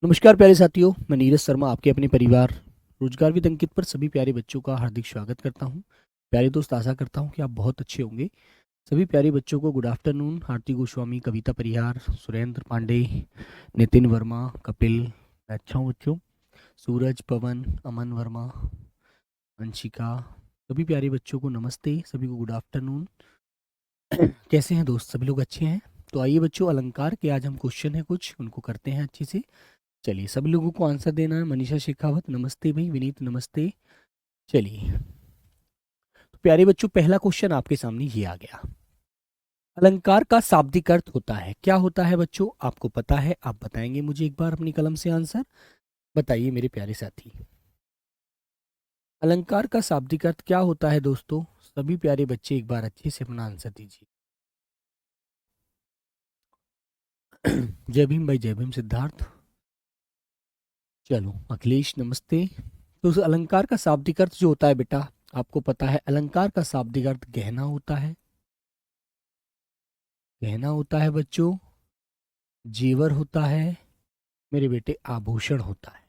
नमस्कार प्यारे साथियों, मैं नीरज शर्मा आपके अपने परिवार रोजगार विद अंकित पर सभी प्यारे बच्चों का हार्दिक स्वागत करता हूं। प्यारे दोस्त, आशा करता हूं कि आप बहुत अच्छे होंगे। सभी प्यारे बच्चों को गुड आफ्टरनून। आरती गोस्वामी, कविता परिहार, सुरेंद्र पांडे, नितिन वर्मा, कपिल, मैं अच्छा हूँ बच्चों। सूरज, पवन, अमन वर्मा, अंशिका, सभी प्यारे बच्चों को नमस्ते, सभी को गुड आफ्टरनून। कैसे हैं दोस्त? सभी लोग अच्छे हैं? तो आइए बच्चों, अलंकार के आज हम क्वेश्चन है कुछ, उनको करते हैं अच्छे से। चलिए, सभी लोगों को आंसर देना है। मनीषा शेखावत नमस्ते भाई, विनीत नमस्ते। चलिए, तो प्यारे बच्चों, पहला क्वेश्चन आपके सामने ये आ गया। अलंकार का शाब्दिक अर्थ होता है, क्या होता है बच्चों? आपको पता है? आप बताएंगे मुझे एक बार अपनी कलम से आंसर। बताइए मेरे प्यारे साथी, अलंकार का शाब्दिक अर्थ क्या होता है दोस्तों? सभी प्यारे बच्चे एक बार अच्छे से अपना आंसर दीजिए। जय भीम भाई, जय भीम सिद्धार्थ। चलो अखिलेश नमस्ते। तो उस अलंकार का शाब्दिक अर्थ जो होता है बेटा, आपको पता है अलंकार का शाब्दिक अर्थ गहना होता है। गहना होता है बच्चों, जेवर होता है, मेरे बेटे आभूषण होता है।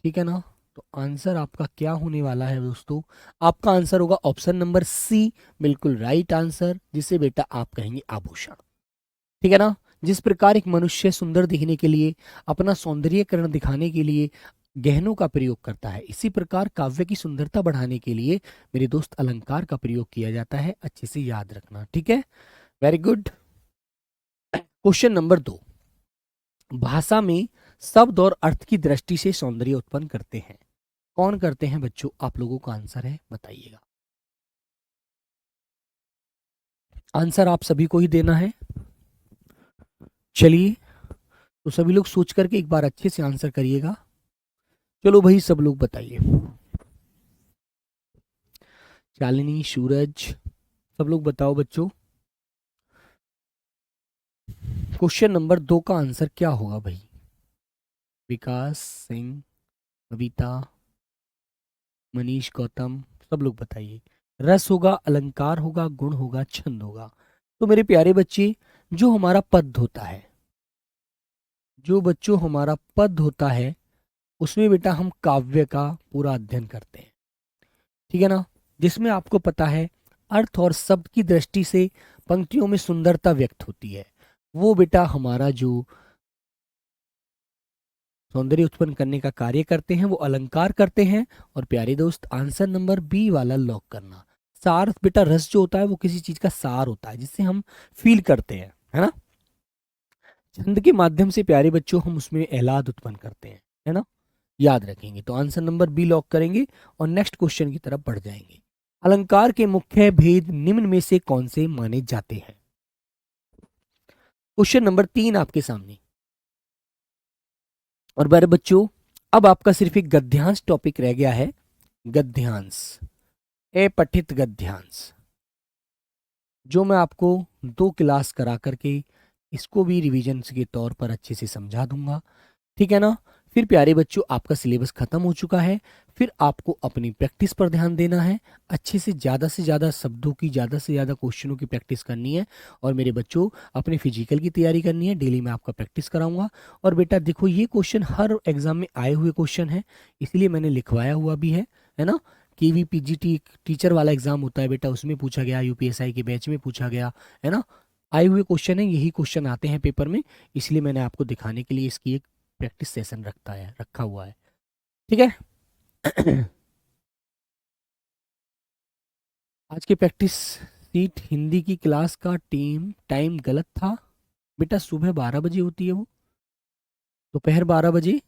ठीक है ना? तो आंसर आपका क्या होने वाला है दोस्तों? आपका आंसर होगा ऑप्शन नंबर सी, बिल्कुल राइट आंसर, जिसे बेटा आप कहेंगे आभूषण। ठीक है ना? जिस प्रकार एक मनुष्य सुंदर दिखने के लिए, अपना सौंदर्यीकरण दिखाने के लिए गहनों का प्रयोग करता है, इसी प्रकार काव्य की सुंदरता बढ़ाने के लिए मेरे दोस्त अलंकार का प्रयोग किया जाता है। अच्छे से याद रखना, ठीक है? Very good. क्वेश्चन नंबर 2, भाषा में शब्द और अर्थ की दृष्टि से सौंदर्य उत्पन्न करते हैं। कौन करते हैं बच्चों? आप लोगों का आंसर है, बताइएगा। आंसर आप सभी को ही देना है। चलिए, तो सभी लोग सोच करके एक बार अच्छे से आंसर करिएगा। चलो भाई, सब लोग बताइए। शालिनी, सूरज, सब लोग बताओ बच्चों। क्वेश्चन नंबर 2 का आंसर क्या होगा भाई? विकास सिंह, कविता, मनीष, गौतम, सब लोग बताइए। रस होगा, अलंकार होगा, गुण होगा, छंद होगा। तो मेरे प्यारे बच्चे, जो हमारा पद होता है, जो बच्चों हमारा पद होता है, उसमें बेटा हम काव्य का पूरा अध्ययन करते हैं। ठीक है ना? जिसमें आपको पता है अर्थ और शब्द की दृष्टि से पंक्तियों में सुंदरता व्यक्त होती है, वो बेटा हमारा जो सौंदर्य उत्पन्न करने का कार्य करते हैं वो अलंकार करते हैं। और प्यारे दोस्त, आंसर नंबर बी वाला लॉक करना। सार बेटा, रस जो होता है वो किसी चीज का सार होता है जिससे हम फील करते हैं, है ना? छंद के माध्यम से प्यारे बच्चों हम उसमें एहलाद उत्पन्न करते हैं, है ना? याद रखेंगे। तो आंसर नंबर बी लॉक करेंगे और नेक्स्ट क्वेश्चन की तरफ बढ़ जाएंगे। अलंकार के मुख्य भेद निम्न में से कौन से माने जाते हैं? क्वेश्चन नंबर 3 आपके सामने। और प्यारे बच्चों, अब आपका सिर्फ एक गद्यांश टॉपिक रह गया है। गद्यांश, पठित गद्यांश, जो मैं आपको 2 क्लास करा करके इसको भी रिवीजन के तौर पर अच्छे से समझा दूंगा। ठीक है ना? फिर प्यारे बच्चों, आपका सिलेबस खत्म हो चुका है। फिर आपको अपनी प्रैक्टिस पर ध्यान देना है। अच्छे से ज़्यादा शब्दों की, ज़्यादा से ज़्यादा क्वेश्चनों की प्रैक्टिस करनी है। और मेरे बच्चों, अपने फिजिकल की तैयारी करनी है। डेली मैं आपका प्रैक्टिस कराऊंगा। और बेटा देखो, ये क्वेश्चन हर एग्जाम में आए हुए क्वेश्चन है, इसलिए मैंने लिखवाया हुआ भी है ना? KVPGT टीचर वाला एग्जाम होता है बेटा, उसमें पूछा गया, UPSI के बैच में पूछा गया, है ना? आए हुए क्वेश्चन है, यही क्वेश्चन आते हैं पेपर में, इसलिए मैंने आपको दिखाने के लिए इसकी एक प्रैक्टिस सेशन रखा हुआ है। ठीक है? आज की प्रैक्टिस सीट हिंदी की क्लास का टाइम गलत था बेटा। सुबह 12 बजे होती है वो, दोपहर 12 बजे।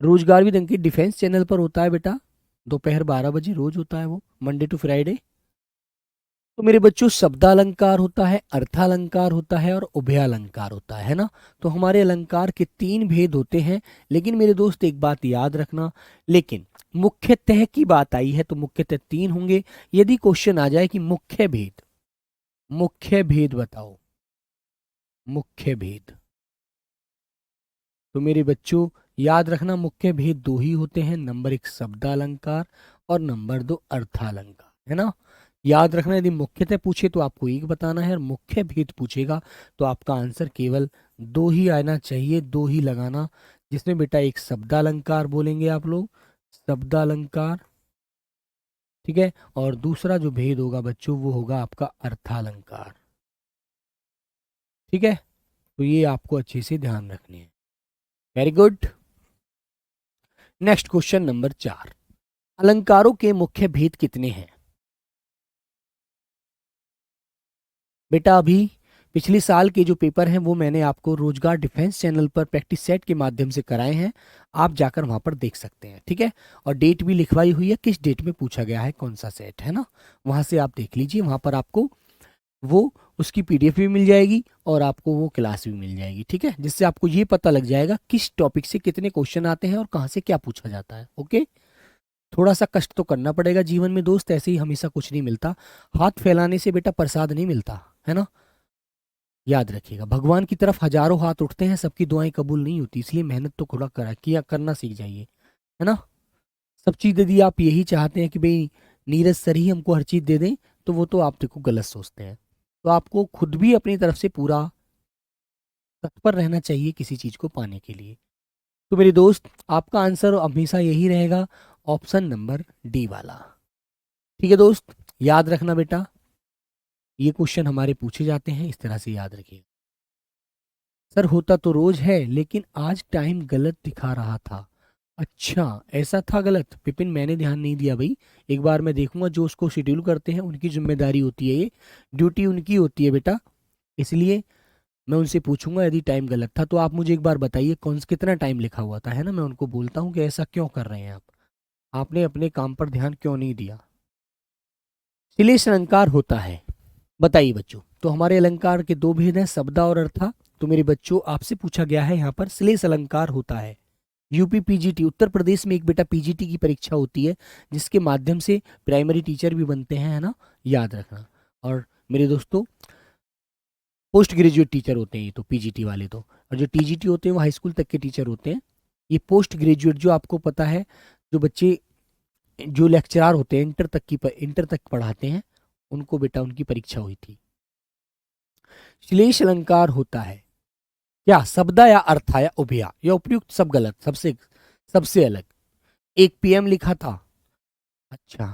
रोजगार भी दंकी डिफेंस चैनल पर होता है बेटा, दोपहर 12 बजे रोज होता है वो, मंडे टू फ्राइडे। तो मेरे बच्चों, शब्दालंकार होता है, अर्थालंकार होता है और उभयालंकार होता है ना? तो हमारे अलंकार के 3 भेद होते हैं। लेकिन मेरे दोस्त, एक बात याद रखना, लेकिन मुख्यतः की बात आई है तो मुख्यतः 3 होंगे। यदि क्वेश्चन आ जाए कि मुख्य भेद बताओ, मुख्य भेद, तो मेरे बच्चों याद रखना, मुख्य भेद 2 ही होते हैं। नंबर 1 शब्दालंकार और नंबर 2 अर्थालंकार, है ना? याद रखना, यदि मुख्यतः पूछे तो आपको एक बताना है, और मुख्य भेद पूछेगा तो आपका आंसर केवल दो ही आना चाहिए, दो ही लगाना, जिसमें बेटा एक शब्दालंकार बोलेंगे आप लोग, शब्दालंकार, ठीक है, और दूसरा जो भेद होगा बच्चों वो होगा आपका अर्थालंकार। ठीक है, तो ये आपको अच्छे से ध्यान रखने हैं। Very good. Next question number 4, अलंकारों के मुख्य भेद कितने हैं? बेटा अभी पिछले साल के जो पेपर हैं वो मैंने आपको रोजगार डिफेंस चैनल पर प्रैक्टिस सेट के माध्यम से कराए हैं, आप जाकर वहां पर देख सकते हैं। ठीक है, और डेट भी लिखवाई हुई है, किस डेट में पूछा गया है, कौन सा सेट है ना, वहां से आप देख लीजिए, वहां पर आपको वो उसकी पीडीएफ भी मिल जाएगी और आपको वो क्लास भी मिल जाएगी। ठीक है, जिससे आपको ये पता लग जाएगा किस टॉपिक से कितने क्वेश्चन आते हैं और कहाँ से क्या पूछा जाता है। ओके, थोड़ा सा कष्ट तो करना पड़ेगा जीवन में दोस्त, ऐसे ही हमेशा कुछ नहीं मिलता, हाथ फैलाने से बेटा प्रसाद नहीं मिलता है ना, याद रखिएगा। भगवान की तरफ हजारों हाथ उठते हैं, सबकी दुआएं कबूल नहीं होती, इसलिए मेहनत तो थोड़ा करना सीख जाइए, है ना। सब चीज़ यदि आप यही चाहते हैं कि भाई नीरज सर ही हमको हर चीज़ दे दें, तो वो तो आप देखो गलत सोचते हैं। तो आपको खुद भी अपनी तरफ से पूरा तत्पर रहना चाहिए किसी चीज़ को पाने के लिए। तो मेरे दोस्त आपका आंसर हमेशा यही रहेगा, ऑप्शन नंबर डी वाला। ठीक है दोस्त, याद रखना बेटा, ये क्वेश्चन हमारे पूछे जाते हैं, इस तरह से याद रखिए। सर होता तो रोज है, लेकिन आज टाइम गलत दिखा रहा था। अच्छा, ऐसा था गलत विपिन, मैंने ध्यान नहीं दिया भाई, एक बार मैं देखूंगा, जो उसको शेड्यूल करते हैं उनकी जिम्मेदारी होती है, ये ड्यूटी उनकी होती है बेटा, इसलिए मैं उनसे पूछूंगा यदि टाइम गलत था तो आप मुझे एक बार बताइए कौन सा कितना टाइम लिखा हुआ था, है ना, मैं उनको बोलता हूँ कि ऐसा क्यों कर रहे हैं आप, आपने अपने काम पर ध्यान क्यों नहीं दिया। श्लेष अलंकार होता है, बताइए बच्चों, तो हमारे अलंकार के दो भेद हैं, शब्दा और अर्था। तो मेरे बच्चों आपसे पूछा गया है यहाँ पर श्लेष अलंकार होता है। यूपी पीजीटी, उत्तर प्रदेश में एक बेटा पीजीटी की परीक्षा होती है, जिसके माध्यम से प्राइमरी टीचर भी बनते हैं, है ना, याद रखना। और मेरे दोस्तों पोस्ट ग्रेजुएट टीचर होते हैं ये तो, पीजीटी वाले तो, और जो टीजीटी होते हैं वो हाई स्कूल तक के टीचर होते हैं। ये पोस्ट ग्रेजुएट जो आपको पता है, जो बच्चे जो लेक्चरार होते हैं इंटर तक पढ़ाते हैं, उनको बेटा उनकी परीक्षा हुई थी। श्लेष अलंकार होता है क्या शब्दा या अर्था या उभया, या उपयुक्त सब गलत, सबसे सबसे अलग। एक पीएम लिखा था, अच्छा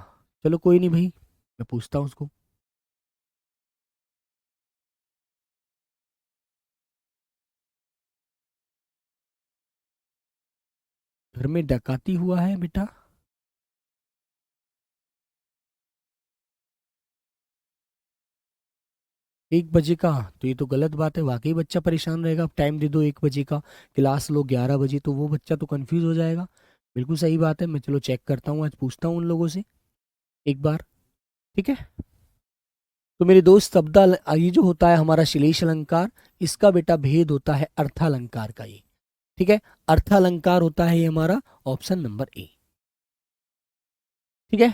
चलो कोई नहीं भाई, मैं पूछता हूँ उसको। घर में डकाती हुआ है बेटा, 1 बजे का, तो ये तो गलत बात है, वाकई बच्चा परेशान रहेगा। टाइम दे दो 1 बजे का, क्लास लो 11 बजे, तो वो बच्चा तो कंफ्यूज हो जाएगा। बिल्कुल सही बात है, मैं चलो चेक करता हूँ, आज पूछता हूँ उन लोगों से एक बार। ठीक है, तो मेरे दोस्त ये जो होता है हमारा श्लेष अलंकार, इसका बेटा भेद होता है अर्थालंकार का ये। ठीक है, अर्थालंकार होता है ये हमारा ऑप्शन नंबर ए। ठीक है,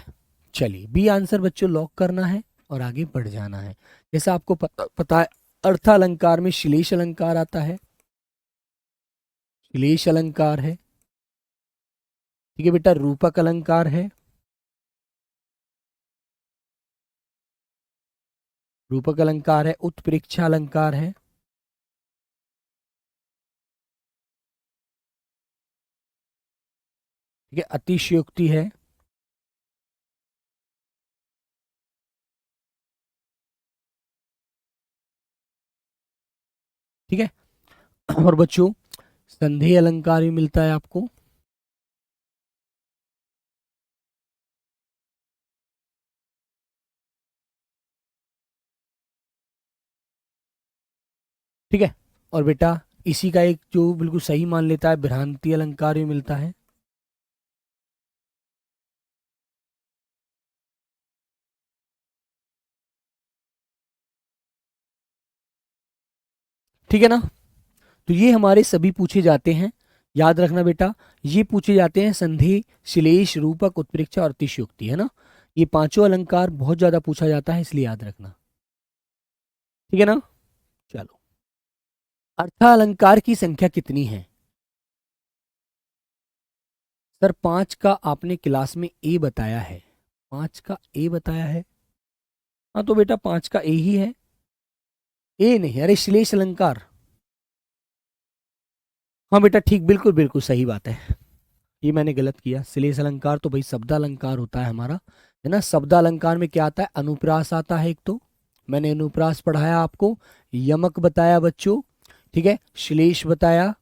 चलिए बी आंसर बच्चों लॉक करना है और आगे बढ़ जाना है। जैसा आपको पता है, अर्थालंकार में श्लेष अलंकार आता है, श्लेष अलंकार है, ठीक है बेटा, रूपक अलंकार है, रूपक अलंकार है, उत्प्रेक्षा अलंकार है, ठीक है, अतिशयोक्ति है, ठीक है, और बच्चों संधेय अलंकार भी मिलता है आपको। ठीक है, और बेटा इसी का एक जो बिल्कुल सही मान लेता है, भ्रांति अलंकार भी मिलता है। ठीक है ना, तो ये हमारे सभी पूछे जाते हैं, याद रखना बेटा, ये पूछे जाते हैं संधि, श्लेष, रूपक, उत्प्रेक्षा और अतिशयोक्ति, है ना, ये पांचों अलंकार बहुत ज्यादा पूछा जाता है, इसलिए याद रखना। ठीक है ना, चलो, अर्थालंकार की संख्या कितनी है? सर 5 का आपने क्लास में ए बताया है, 5 का ए बताया है, हाँ तो बेटा 5 का ए ही है, ए नहीं, अरे श्लेष अलंकार। हाँ बेटा ठीक, बिल्कुल बिल्कुल सही बात है, ये मैंने गलत किया। श्लेष अलंकार तो भाई शब्दालंकार होता है हमारा, है ना। शब्दालंकार में क्या आता है, अनुप्रास आता है एक तो, मैंने अनुप्रास पढ़ाया आपको, यमक बताया बच्चों, ठीक है, श्लेष बताया,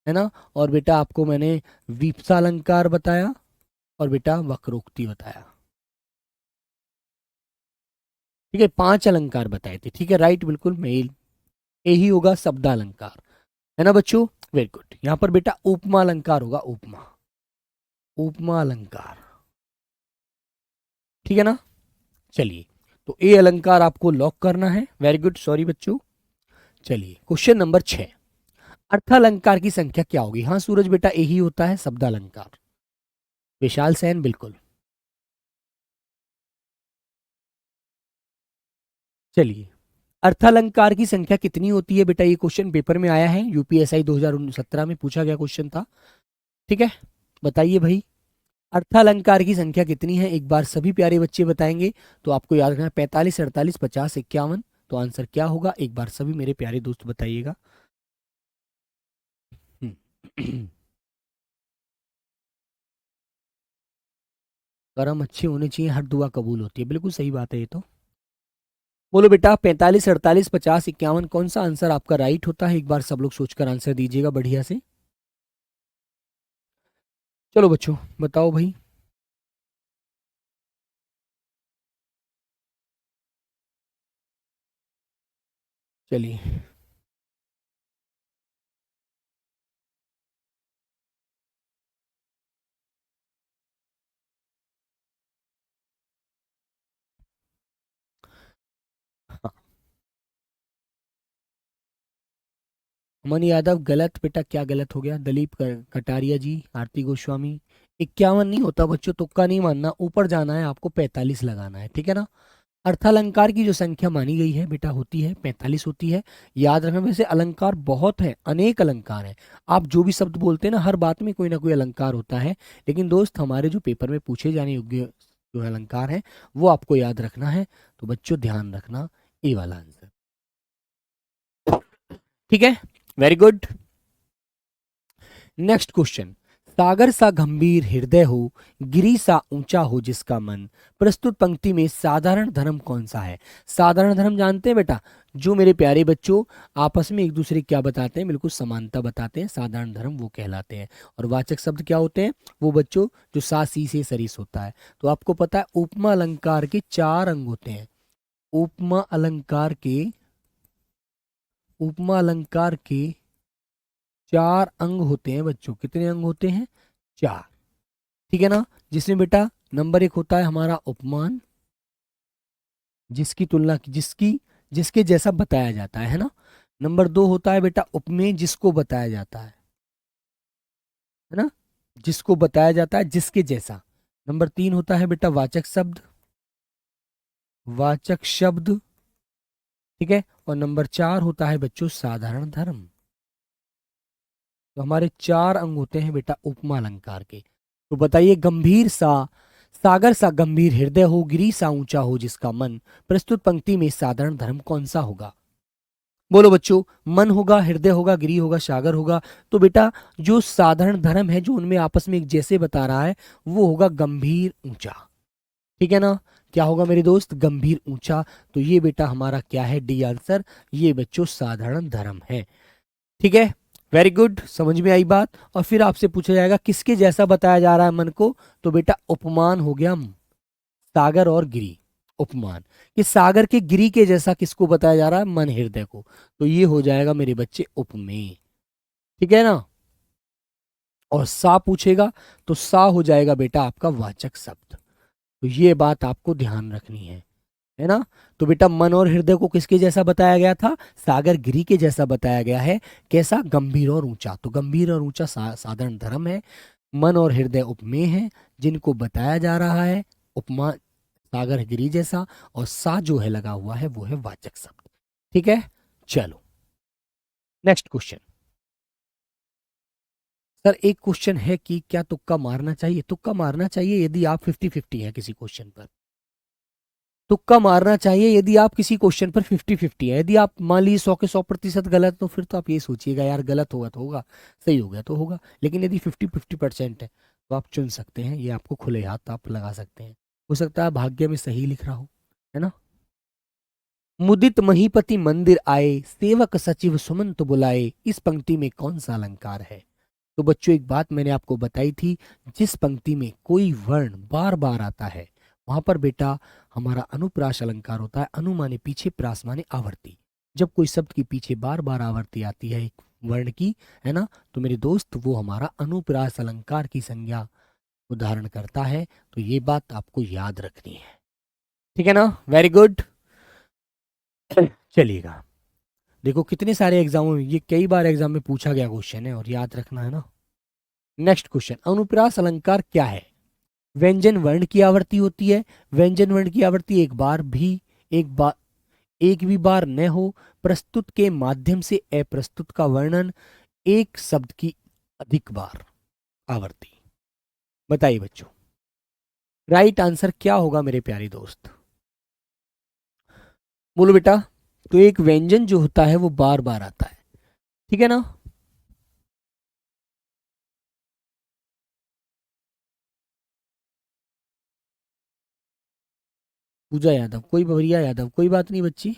है ना। और बेटा आपको मैंने वीप्सालंकार बताया, और बेटा वक्रोक्ति बताया, ठीक है, 5 अलंकार बताए थे, ठीक है, राइट, बिल्कुल मेल, यही होगा शब्दालंकार, है ना बच्चों। Very good. यहां पर बेटा उपमा अलंकार होगा, उपमा, उपमा अलंकार, ठीक है ना। चलिए, तो ए अलंकार आपको लॉक करना है, वेरी गुड, सॉरी बच्चों। चलिए क्वेश्चन नंबर 6, अर्थालंकार की संख्या क्या होगी। हाँ सूरज बेटा यही होता है शब्दालंकार, विशाल सैन बिल्कुल। चलिए, अर्थालंकार की संख्या कितनी होती है बेटा, ये क्वेश्चन पेपर में आया है, यूपीएसआई 2017 में पूछा गया क्वेश्चन था, ठीक है। बताइए भाई, अर्थालंकार की संख्या कितनी है, एक बार सभी प्यारे बच्चे बताएंगे। तो आपको याद रखना 45, 48, 50, 51, तो आंसर क्या होगा, एक बार सभी मेरे प्यारे दोस्त बताइएगा। हम्म। कर्म अच्छे होने चाहिए, हर दुआ कबूल होती है, बिल्कुल सही बात है ये तो। बोलो बेटा 45, 48, 50, 51 कौन सा आंसर आपका राइट होता है, एक बार सब लोग सोचकर आंसर दीजिएगा बढ़िया से। चलो बच्चों बताओ भाई। चलिए, हाँ, अमन यादव गलत बेटा, क्या गलत हो गया, दलीप कटारिया जी, आरती गोस्वामी, 51 नहीं होता बच्चों, तुक्का नहीं मानना, ऊपर जाना है आपको, 45 लगाना है, ठीक है ना। अर्थालंकार की जो संख्या मानी गई है बेटा होती है 45 होती है। याद रखना, वैसे अलंकार बहुत हैं, अनेक अलंकार हैं, आप जो भी शब्द बोलते हैं ना, हर बात में कोई ना कोई अलंकार होता है, लेकिन दोस्त हमारे जो पेपर में पूछे जाने योग्य जो अलंकार है वो आपको याद रखना है, तो बच्चों ध्यान रखना, ए वाला आंसर, ठीक है, वेरी गुड। नेक्स्ट क्वेश्चन, सागर सा गंभीर हृदय हो, गिरी सा ऊंचा हो जिसका मन, प्रस्तुत पंक्ति में साधारण धर्म कौन सा है। साधारण धर्म जानते हैं बेटा, जो मेरे प्यारे बच्चों आपस में एक दूसरे क्या बताते हैं, बिल्कुल समानता बताते हैं, साधारण धर्म वो कहलाते हैं। और वाचक शब्द क्या होते हैं, वो बच्चों जो सा सी से सरिस होता है। तो आपको पता है उपमा अलंकार के 4 अंग होते हैं, उपमा अलंकार के, उपमा अलंकार के 4 अंग होते हैं बच्चों, कितने अंग होते हैं, 4, ठीक है ना। जिसमें बेटा नंबर 1 होता है हमारा उपमान, जिसकी तुलना जिसकी जिसके जैसा बताया जाता है ना। नंबर 2 होता है बेटा उपमेय, जिसको बताया जाता है ना, जिसको बताया जाता है जिसके जैसा। नंबर 3 होता है बेटा वाचक शब्द, वाचक शब्द, ठीक है। और नंबर 4 होता है बच्चों साधारण धर्म। तो हमारे 4 अंग होते हैं बेटा उपमा अलंकार के। तो बताइए, गंभीर सा, सागर सा गंभीर हृदय हो, गिरी सा ऊंचा हो जिसका मन, प्रस्तुत पंक्ति में साधारण धर्म कौन सा होगा। बोलो बच्चों, मन होगा, हृदय होगा, गिरी होगा, सागर होगा। तो बेटा जो साधारण धर्म है जो उनमें आपस में एक जैसे बता रहा है, वो होगा गंभीर ऊंचा, ठीक है ना। क्या होगा मेरे दोस्त, गंभीर ऊंचा। तो ये बेटा हमारा क्या है, डी आंसर, ये बच्चों साधारण धर्म है, ठीक है। वेरी गुड, समझ में आई बात। और फिर आपसे पूछा जाएगा किसके जैसा बताया जा रहा है मन को, तो बेटा उपमान हो गया, सागर और गिरी, उपमान, कि सागर के गिरी के जैसा किसको बताया जा रहा है, मन हृदय को। तो ये हो जाएगा मेरे बच्चे उपमेय, ठीक है ना। और सा पूछेगा तो सा हो जाएगा बेटा आपका वाचक शब्द। तो ये बात आपको ध्यान रखनी है ना। तो बेटा मन और हृदय को किसके जैसा बताया गया था, सागर गिरी के जैसा बताया गया है, कैसा, गंभीर और ऊंचा। तो गंभीर और ऊंचा साधारण धर्म है, मन और हृदय उपमेय है, जिनको बताया जा रहा है उपमा सागर गिरी जैसा, और सा जो है लगा हुआ है वो है वाचक शब्द, ठीक है। चलो नेक्स्ट क्वेश्चन। सर एक क्वेश्चन है कि क्या तुक्का मारना चाहिए, तुक्का मारना चाहिए यदि आप 50-50 है किसी क्वेश्चन पर, तुक्का मारना चाहिए यदि आप किसी क्वेश्चन पर 50-50 है। यदि आप मान लीजिए 100 के 100% गलत, तो फिर तो आप ये सोचिएगा यार गलत होगा तो होगा, सही हो गया तो होगा। लेकिन यदि 50-50% है तो आप चुन सकते हैं, ये आपको खुले हाथ आप लगा सकते हैं। हो सकता है भाग्य में सही लिख रहा हो, है ना। मुदित महीपति मंदिर आए, सेवक सचिव सुमंत बुलाए, इस पंक्ति में कौन सा अलंकार है। तो बच्चों एक बात मैंने आपको बताई थी, जिस पंक्ति में कोई वर्ण बार बार आता है वहां पर बेटा हमारा अनुप्रास अलंकार होता है। अनु माने पीछे, प्रास माने आवर्ती। जब कोई शब्द के पीछे बार बार आवर्ती आती है एक वर्ण की, है ना, तो मेरे दोस्त वो हमारा अनुप्रास अलंकार की संज्ञा उदाहरण करता है। तो ये बात आपको याद रखनी है, ठीक है ना। Very good. चलिएगा, देखो कितने सारे एग्जामों में ये कई बार एग्जाम में पूछा गया क्वेश्चन है और याद रखना है ना। नेक्स्ट क्वेश्चन, अनुप्रास अलंकार क्या है। व्यंजन वर्ण की आवर्ती होती है। व्यंजन वर्ण की आवर्ती एक भी बार न हो। प्रस्तुत के माध्यम से अप्रस्तुत का वर्णन, एक शब्द की अधिक बार आवर्ती। बताइए बच्चों, राइट आंसर क्या होगा मेरे प्यारे दोस्त, बोलो बेटा। तो एक व्यंजन जो होता है वो बार बार आता है, ठीक है ना। पूजा यादव, कोई भैया यादव, कोई बात नहीं बच्ची।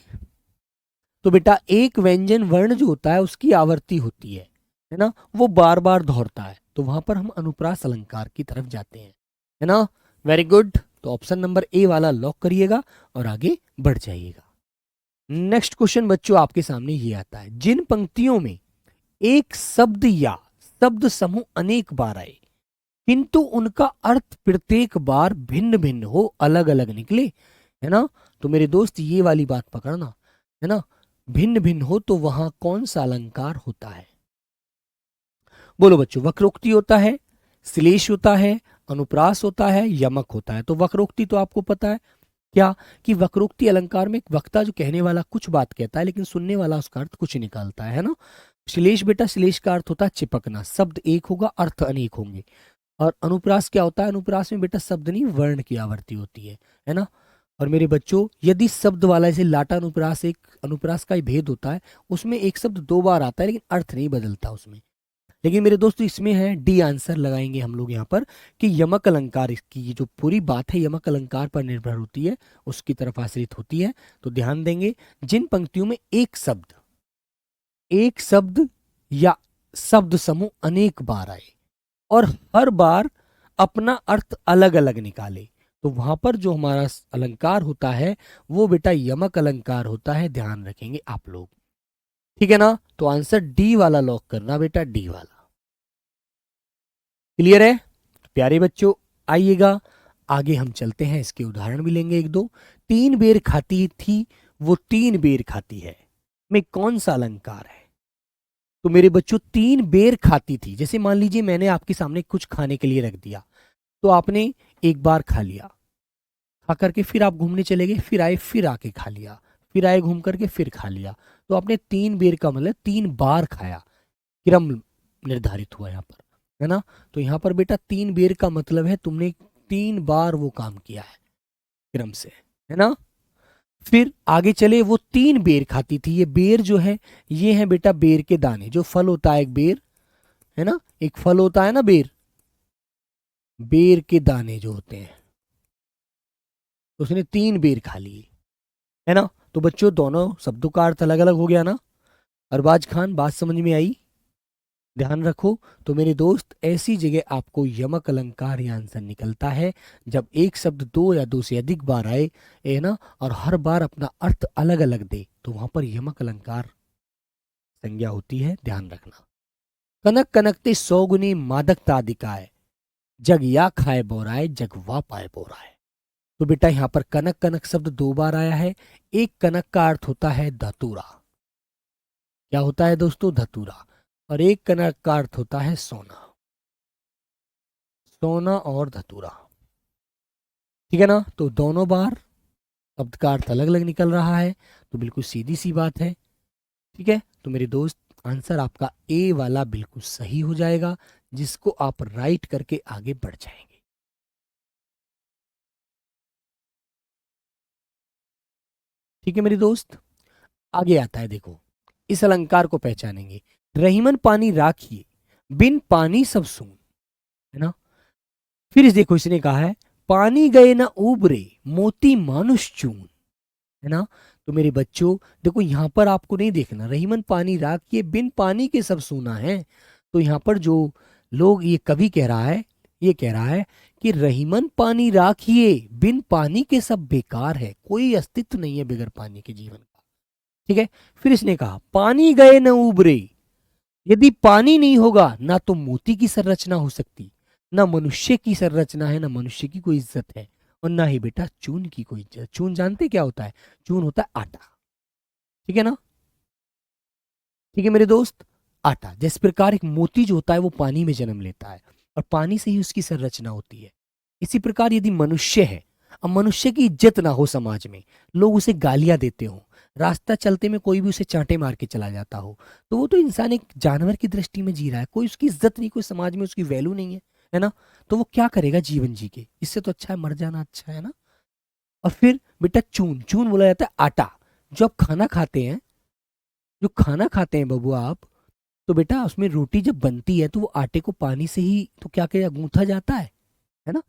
तो बेटा एक व्यंजन वर्ण जो होता है उसकी आवर्ती होती है ना, वो बार बार दोहरता है, तो वहां पर हम अनुप्रास अलंकार की तरफ जाते हैं, है ना। Very good. तो ऑप्शन नंबर ए वाला लॉक करिएगा और आगे बढ़ जाइएगा। नेक्स्ट क्वेश्चन बच्चों आपके सामने ये आता है, जिन पंक्तियों में एक शब्द या शब्द समूह अनेक बार आए किंतु उनका अर्थ प्रत्येक बार भिन्न भिन्न हो, अलग अलग निकले, है ना। तो मेरे दोस्त ये वाली बात पकड़ना, है ना। भिन्न भिन्न हो तो वहां कौन सा अलंकार होता है। बोलो बच्चों, वक्रोक्ति होता है, श्लेष होता है, अनुप्रास होता है, यमक होता है। तो वक्रोक्ति तो आपको पता है क्या, कि वक्रोक्ति अलंकार में एक वक्ता जो कहने वाला कुछ बात कहता है लेकिन सुनने वाला उसका अर्थ कुछ निकालता है ना। श्लेष बेटा, श्लेष का अर्थ होता है चिपकना, शब्द एक होगा अर्थ अनेक होंगे। और अनुप्रास क्या होता है, अनुप्रास में बेटा शब्द नहीं वर्ण की आवर्ती होती है ना। और मेरे बच्चों यदि शब्द वाला जैसे लाटा अनुप्रास, एक अनुप्रास का ही भेद होता है, उसमें एक शब्द दो बार आता है लेकिन अर्थ नहीं बदलता उसमें। लेकिन मेरे दोस्तों इसमें है डी आंसर लगाएंगे हम लोग यहाँ पर, कि यमक अलंकार, इसकी जो पूरी बात है यमक अलंकार पर निर्भर होती है, उसकी तरफ आश्रित होती है। तो ध्यान देंगे, जिन पंक्तियों में एक शब्द या शब्द समूह अनेक बार आए और हर बार अपना अर्थ अलग अलग निकाले, तो वहां पर जो हमारा अलंकार होता है वो बेटा यमक अलंकार होता है, ध्यान रखेंगे आप लोग, ठीक है ना। तो आंसर डी वाला लॉक करना बेटा, डी वाला। क्लियर है प्यारे बच्चों। आइएगा आगे हम चलते हैं, इसके उदाहरण भी लेंगे एक दो। तीन बेर खाती थी वो तीन बेर खाती है में कौन सा अलंकार है। तो मेरे बच्चों तीन बेर खाती थी, जैसे मान लीजिए मैंने आपके सामने कुछ खाने के लिए रख दिया, तो आपने एक बार खा लिया, खा करके फिर आप घूमने चले गए, फिर आए फिर आके खा लिया, फिर आए घूम करके फिर खा लिया। तो आपने तीन बेर का मतलब तीन बार खाया, क्रम निर्धारित हुआ यहाँ पर, है ना। तो यहाँ पर बेटा तीन बेर का मतलब है तुमने तीन बार वो काम किया है क्रम से, है ना। फिर आगे चले, वो तीन बेर खाती थी, ये बेर जो है ये है बेटा बेर के दाने, जो फल होता है एक बेर, है ना, एक फल होता है ना बेर, बेर के दाने जो होते हैं, तो उसने तीन बेर खा लिए, है ना। तो बच्चों दोनों शब्दों का अर्थ अलग अलग हो गया ना। अरबाज खान बात समझ में आई, ध्यान रखो। तो मेरे दोस्त ऐसी जगह आपको यमक अलंकार ही आंसर निकलता है जब एक शब्द दो या दो से अधिक बार आए, है ना, और हर बार अपना अर्थ अलग अलग दे, तो वहां पर यमक अलंकार संज्ञा होती है, ध्यान रखना। कनक कनकते सौगुनी मादकता अधिकाय, जग या खाए बोराए जग वा पाए बोराए। तो बेटा यहाँ पर कनक कनक शब्द दो बार आया है। एक कनक का अर्थ होता है धतूरा, क्या होता है दोस्तों, धतूरा। और एक कनक का अर्थ होता है सोना, सोना और धतूरा, ठीक है ना। तो दोनों बार शब्द का अर्थ अलग अलग निकल रहा है, तो बिल्कुल सीधी सी बात है, ठीक है। तो मेरे दोस्त आंसर आपका ए वाला बिल्कुल सही हो जाएगा, जिसको आप राइट करके आगे बढ़ जाएंगे। ठीक है मेरे दोस्त, आगे आता है, देखो इस अलंकार को पहचानेंगे। रहीमन पानी राखिए, बिन पानी सब सून, है ना। फिर देखो इसने कहा है, पानी गए ना उबरे, मोती मानुष चून, है ना। तो मेरे बच्चों देखो, यहां पर आपको नहीं देखना, रहीमन पानी राखिए बिन पानी के सब सूना है। तो यहां पर जो लोग, ये कवि कह रहा है, ये कह रहा है कि रहीमन पानी राखिए, बिन पानी के सब बेकार है, कोई अस्तित्व नहीं है बगैर पानी के जीवन का। ठीक है। फिर इसने कहा, पानी गए न उबरे, यदि पानी नहीं होगा ना तो मोती की संरचना हो सकती, ना मनुष्य की संरचना है, ना मनुष्य की कोई इज्जत है, और ना ही बेटा चून की कोई इज्जत। चून जानते क्या होता है? चून होता है आटा। ठीक है ना। ठीक है मेरे दोस्त, आटा। जिस प्रकार एक मोती जो होता है वो पानी में जन्म लेता है और पानी से ही उसकी संरचना होती है, इसी प्रकार यदि मनुष्य है, अब मनुष्य की इज्जत ना हो समाज में, लोग उसे गालियां देते हो, रास्ता चलते में कोई भी उसे चांटे मार के चला जाता हो, तो वो तो इंसान एक जानवर की दृष्टि में जी रहा है, कोई उसकी इज्जत नहीं, कोई समाज में उसकी वैल्यू नहीं है ना। तो वो क्या करेगा जीवन जी के? इससे तो अच्छा है मर जाना, अच्छा है ना। और फिर बेटा चून, चून बोला जाता है आटा। जो आप खाना खाते हैं, जो खाना खाते हैं बबुआ आप, तो बेटा उसमें रोटी जब बनती है तो वो आटे को पानी से ही तो क्या क्या गूंथा जाता है ना।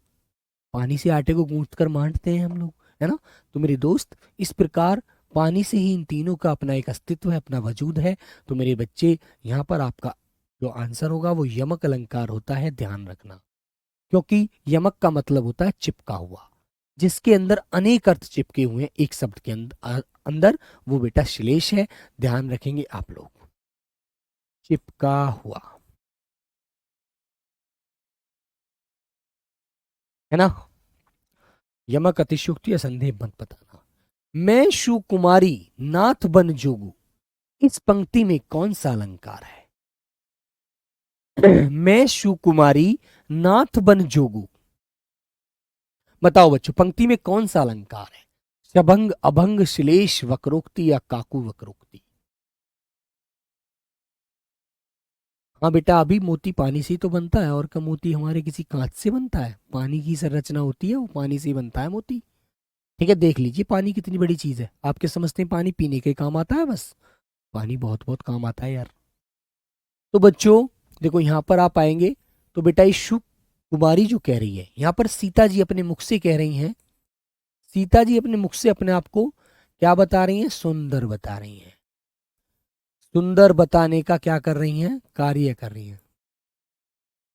पानी से आटे को गूंथ कर मांडते हैं हम लोग, है ना। तो मेरे दोस्त, इस प्रकार पानी से ही इन तीनों का अपना एक अस्तित्व है, अपना वजूद है। तो मेरे बच्चे, यहाँ पर आपका जो आंसर होगा वो यमक अलंकार होता है, ध्यान रखना। क्योंकि यमक का मतलब होता है चिपका हुआ, जिसके अंदर अनेक अर्थ चिपके हुए हैं एक शब्द के अंदर, वो बेटा श्लेष है, ध्यान रखेंगे आप लोग। चिपका हुआ, है ना। यमक अतिशयोक्ति या संदेह मत बताना। मैं सुकुमारी नाथ बन जोगू, इस पंक्ति में कौन सा अलंकार है? मैं सुकुमारी नाथ बन जोगू, बताओ बच्चों, पंक्ति में कौन सा अलंकार है? शभंग, अभंग, श्लेष, वक्रोक्ति या काकू वक्रोक्ति? हाँ बेटा, अभी मोती पानी से ही तो बनता है, और का मोती हमारे किसी कांच से बनता है? पानी की संरचना होती है, वो पानी से ही बनता है मोती। ठीक है, देख लीजिए पानी कितनी बड़ी चीज है। आपके समझते हैं पानी पीने के काम आता है बस? पानी बहुत बहुत काम आता है यार। तो बच्चों देखो, यहां पर आप आएंगे तो बेटा ये शुभ कुमारी जो कह रही है, यहां पर सीता जी अपने मुख से कह रही हैं, सीता जी अपने मुख से अपने आप को क्या बता रही हैं? सुंदर बता रही हैं। सुंदर बताने का क्या कर रही हैं? कार्य कर रही हैं।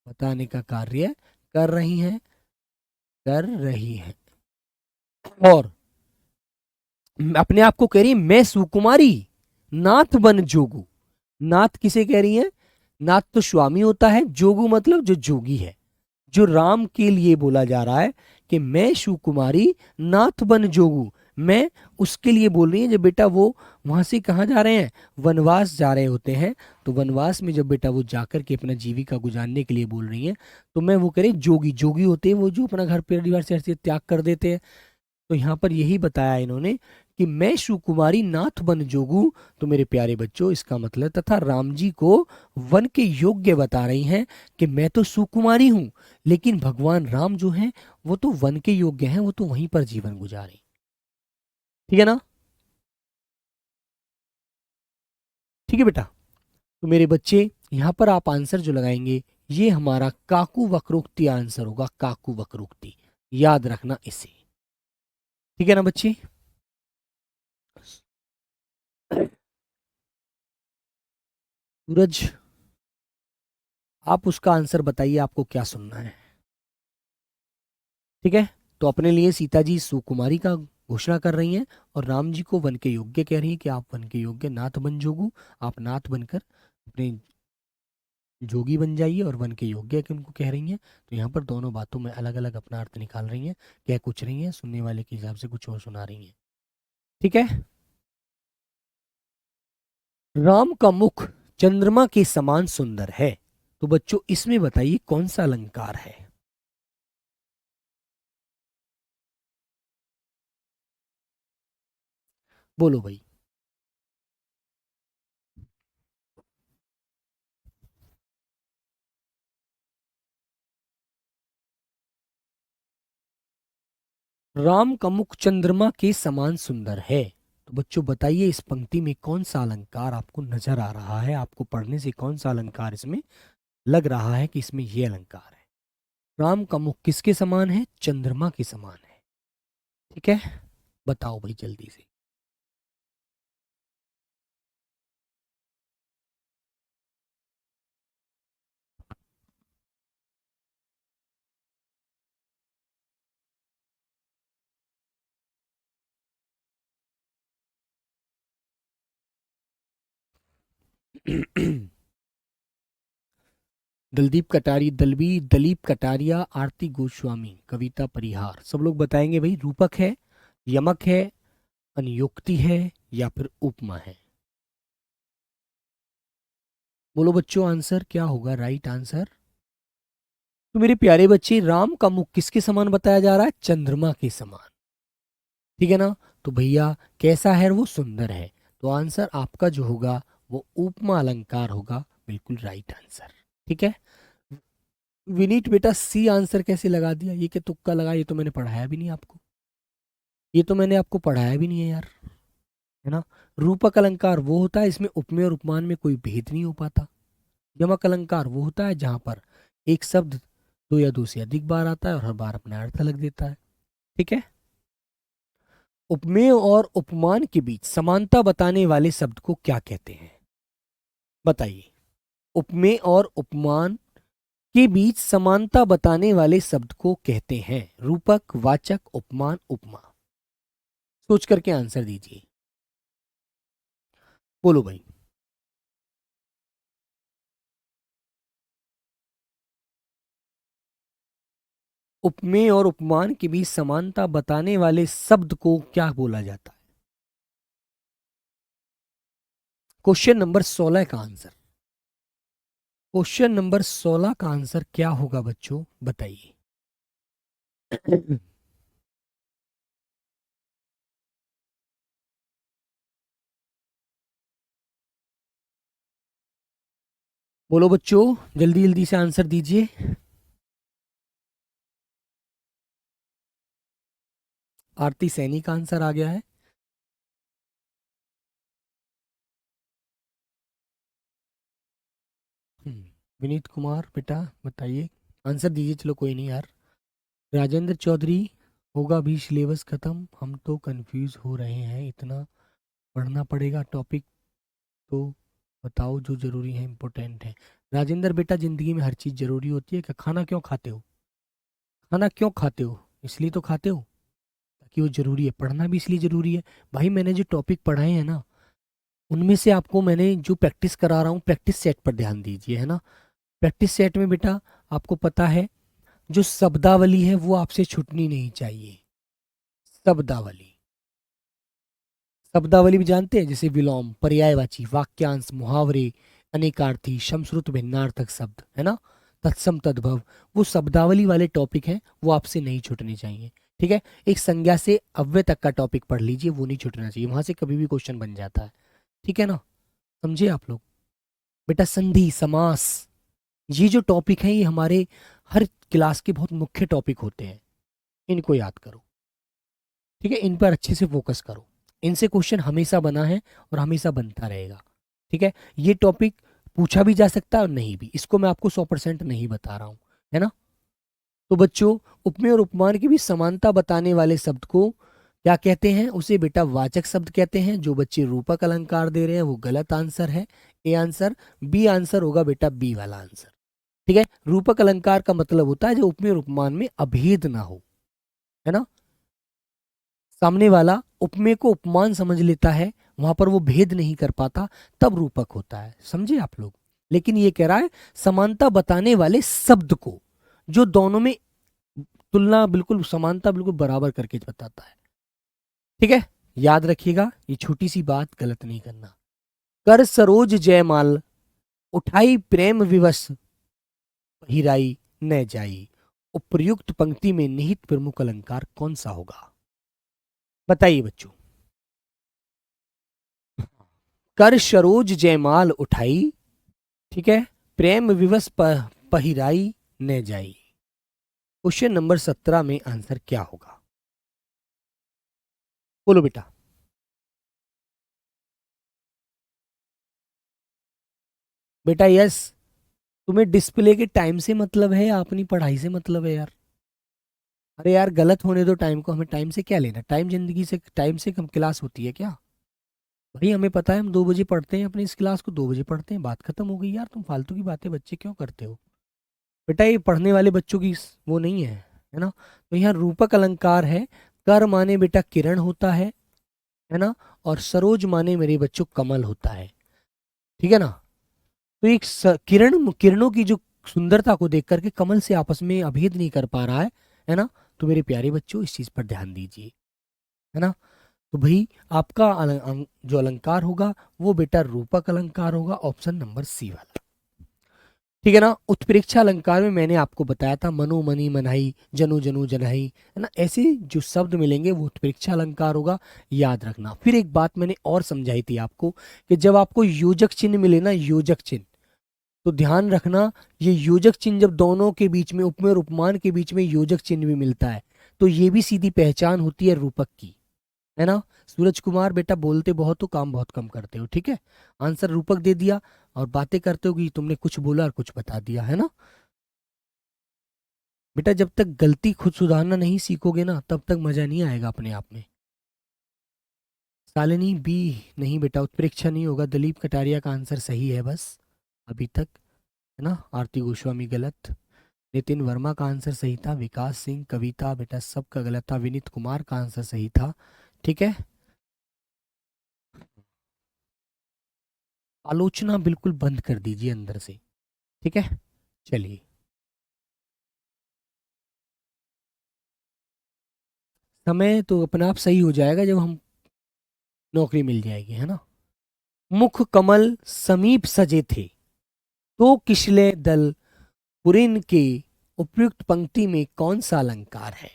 बताने का कार्य कर रही हैं, कर रही हैं। और अपने आप को कह रही है, मैं सुकुमारी नाथ बन जोगू। नाथ किसे कह रही है? नाथ तो स्वामी होता है, जोगू मतलब जो जोगी है, जो राम के लिए बोला जा रहा है कि मैं सुकुमारी नाथ बन जोगू। मैं उसके लिए बोल रही है जब बेटा वो वहां से कहाँ जा रहे हैं? वनवास जा रहे होते हैं। तो वनवास में जब बेटा वो जाकर के अपना जीविका गुजारने के लिए बोल रही है, तो मैं वो करे जोगी, जोगी होते हैं वो जो अपना घर परिवार से त्याग कर देते हैं। तो यहाँ पर यही बताया इन्होंने कि मैं सुकुमारी नाथ बन जोगू। तो मेरे प्यारे बच्चों, इसका मतलब तथा राम जी को वन के योग्य बता रही हैं कि मैं तो सुकुमारी हूं, लेकिन भगवान राम जो हैं वो तो वन के योग्य हैं, वो तो वहीं पर जीवन गुजारे। ठीक है ना। ठीक है बेटा। तो मेरे बच्चे, यहाँ पर आप आंसर जो लगाएंगे, ये हमारा काकू वक्रोक्ति आंसर होगा, काकू वक्रोक्ति। याद रखना इसे। ठीक है ना बच्चे। सूरज, आप उसका आंसर बताइए, आपको क्या सुनना है? ठीक है। तो अपने लिए सीता जी सुकुमारी का घोषणा कर रही हैं, और राम जी को वन के योग्य कह रही हैं कि आप वन के योग्य नाथ बन जोगू। आप नाथ बनकर अपने जोगी बन जाइए, और वन के योग्य कि उनको कह रही हैं। तो यहाँ पर दोनों बातों में अलग अलग अपना अर्थ निकाल रही हैं, कह कुछ रही हैं, सुनने वाले के हिसाब से कुछ और सुना रही हैं। ठीक है। राम का मुख चंद्रमा के समान सुंदर है। तो बच्चों इसमें बताइए कौन सा अलंकार है? बोलो भाई। राम का मुख चंद्रमा के समान सुंदर है। तो बच्चों बताइए इस पंक्ति में कौन सा अलंकार आपको नजर आ रहा है, आपको पढ़ने से कौन सा अलंकार इसमें लग रहा है कि इसमें ये अलंकार है। राम का मुख किसके समान है? चंद्रमा के समान है। ठीक है, बताओ भाई जल्दी से। दलदीप कटारी दलवी दलीप कटारिया, आरती गोस्वामी, कविता परिहार, सब लोग बताएंगे भाई रूपक है, यमक है, अनुयुक्ति है या फिर उपमा है। बोलो बच्चों आंसर क्या होगा, राइट आंसर। तो मेरे प्यारे बच्चे राम का मुख किसके समान बताया जा रहा है? चंद्रमा के समान। ठीक है ना? तो भैया कैसा है? वो सुंदर है। तो आंसर आपका जो होगा वो उपमा अलंकार होगा, बिल्कुल राइट आंसर। ठीक है विनीत बेटा, सी आंसर कैसे लगा दिया? ये क्या तुक्का लगा? ये तो मैंने पढ़ाया भी नहीं आपको, ये तो मैंने आपको पढ़ाया भी नहीं है यार, है ना। रूपक अलंकार वो होता है इसमें उपमेय और उपमान में कोई भेद नहीं हो पाता। यमक अलंकार वो होता है जहां पर एक शब्द दो या दो से अधिक बार आता है और हर बार अपना अर्थ अलग देता है। ठीक है, उपमेय और उपमान के बीच समानता बताने वाले शब्द को क्या कहते हैं? बताइए। उपमेय और उपमान के बीच समानता बताने वाले शब्द को कहते हैं रूपक, वाचक, उपमान, उपमा। सोच करके आंसर दीजिए, बोलो भाई। उपमेय और उपमान के बीच समानता बताने वाले शब्द को क्या बोला जाता है? क्वेश्चन नंबर 16 का आंसर, क्वेश्चन नंबर 16 का आंसर क्या होगा बच्चों, बताइए। बोलो बच्चों, जल्दी जल्दी से आंसर दीजिए। आरती सैनी का आंसर आ गया है। विनीत कुमार बेटा बताइए, आंसर दीजिए, चलो कोई नहीं यार। राजेंद्र चौधरी, होगा भी सिलेबस खत्म, हम तो कंफ्यूज हो रहे हैं, इतना पढ़ना पड़ेगा टॉपिक, तो बताओ जो जरूरी है इम्पोर्टेंट है। राजेंद्र बेटा, जिंदगी में हर चीज जरूरी होती है क्या? खाना क्यों खाते हो? खाना क्यों खाते हो? इसलिए तो खाते हो ताकि वो जरूरी है, पढ़ना भी इसलिए जरूरी है। भाई मैंने जो टॉपिक पढ़ाए हैं ना, उनमें से आपको मैंने जो प्रैक्टिस करा रहा हूँ, प्रैक्टिस सेट पर ध्यान दीजिए, है ना। प्रैक्टिस सेट में बेटा आपको पता है जो शब्दावली है वो आपसे छूटनी नहीं चाहिए। शब्दावली, शब्दावली भी जानते हैं, जैसे विलोम, पर्यायवाची, वाक्यांश, मुहावरे, अनेकार्थी, समश्रुत, भिन्नार्थक शब्द, है ना, तत्सम, तद्भव, वो शब्दावली वाले टॉपिक हैं, वो आपसे नहीं छूटने चाहिए। ठीक है, एक संज्ञा से अव्यय तक का टॉपिक पढ़ लीजिए, वो नहीं छूटना चाहिए, वहां से कभी भी क्वेश्चन बन जाता है। ठीक है ना, समझे आप लोग। बेटा संधि, समास, ये जो टॉपिक है ये हमारे हर क्लास के बहुत मुख्य टॉपिक होते हैं, इनको याद करो। ठीक है, इन पर अच्छे से फोकस करो, इनसे क्वेश्चन हमेशा बना है और हमेशा बनता रहेगा। ठीक है, ये टॉपिक पूछा भी जा सकता है और नहीं भी, इसको मैं आपको 100% नहीं बता रहा हूं, है ना। तो बच्चों, उपमेय और उपमान की भी समानता बताने वाले शब्द को क्या कहते हैं? उसे बेटा वाचक शब्द कहते हैं। जो बच्चे रूपक अलंकार दे रहे हैं वो गलत आंसर है, ए आंसर। बी आंसर होगा बेटा बी वाला आंसर। ठीक है, रूपक अलंकार का मतलब होता है जो उपमेय और उपमान में अभेद ना हो, है ना। सामने वाला उपमेय को उपमान समझ लेता है, वहां पर वो भेद नहीं कर पाता, तब रूपक होता है, समझे आप लोग। लेकिन ये कह रहा है समानता बताने वाले शब्द को, जो दोनों में तुलना बिल्कुल, समानता बिल्कुल बराबर करके बताता है। ठीक है, याद रखिएगा, ये छोटी सी बात गलत नहीं करना। कर सरोज जयमाल, उठाई प्रेम विवश, पहिराई न जाई। उपर्युक्त पंक्ति में निहित प्रमुख अलंकार कौन सा होगा? बताइए बच्चों। कर सरोज जयमाल उठाई, ठीक है, प्रेम विवश पहिराई न जाई। क्वेश्चन नंबर 17 में आंसर क्या होगा? बोलो बेटा। बेटा यस, तुम्हें डिस्प्ले के टाइम से मतलब है या अपनी पढ़ाई से मतलब है यार? अरे यार गलत होने दो टाइम को, हमें टाइम से क्या लेना? टाइम जिंदगी से, टाइम से कम क्लास होती है क्या? भाई हमें पता है हम 2 बजे पढ़ते हैं, अपनी इस क्लास को 2 बजे पढ़ते हैं, बात खत्म हो गई यार। तुम फालतू की बातें बच्चे क्यों करते हो? बेटा ये पढ़ने वाले बच्चों की वो नहीं है ना? तो यहाँ रूपक अलंकार है। कर माने बेटा किरण होता है ना? और सरोज माने मेरे बच्चों कमल होता है। ठीक है ना? तो एक किरणों की जो सुंदरता को देख करके कमल से आपस में अभेद नहीं कर पा रहा है ना? तो मेरे प्यारे बच्चों इस चीज पर ध्यान दीजिए, है ना? तो भाई आपका जो अलंकार होगा वो बेटा रूपक अलंकार होगा, ऑप्शन नंबर सी वाला। ठीक है ना? उत्प्रेक्षा अलंकार में मैंने आपको बताया था मनु मनी मनाई, जनु जनु जनाई, है ना? ऐसे जो शब्द मिलेंगे वो उत्प्रेक्षा अलंकार होगा, याद रखना। फिर एक बात मैंने और समझाई थी आपको कि जब आपको योजक चिन्ह मिले ना, योजक चिन्ह, तो ध्यान रखना, ये योजक चिन्ह जब दोनों के बीच में, उपमेय और उपमान के बीच में योजक चिन्ह भी मिलता है, तो ये भी सीधी पहचान होती है रूपक की, है ना? सूरज कुमार बेटा बोलते बहुत हो, काम बहुत कम करते हो, ठीक है? आंसर रूपक दे दिया, और बातें करते हो कि तुमने कुछ बोला और कुछ बता दिया, है ना? बेटा जब तक गलती खुद सुधारना नहीं सीखोगे ना, तब तक मजा नहीं आएगा अपने आप में। शालिनी बी नहीं बेटा, उत्प्रेक्षा नहीं होगा। दिलीप कटारिया का आंसर सही है बस अभी तक, है ना? आरती गोस्वामी गलत। नितिन वर्मा का आंसर सही था। विकास सिंह, कविता बेटा सबका गलत था। विनीत कुमार का आंसर सही था। ठीक है? आलोचना बिल्कुल बंद कर दीजिए अंदर से, ठीक है? चलिए, समय तो अपने आप सही हो जाएगा जब हम नौकरी मिल जाएगी, है ना? मुख कमल समीप सजे थे, तो किशले दल पुरिन के उपयुक्त पंक्ति में कौन सा अलंकार है?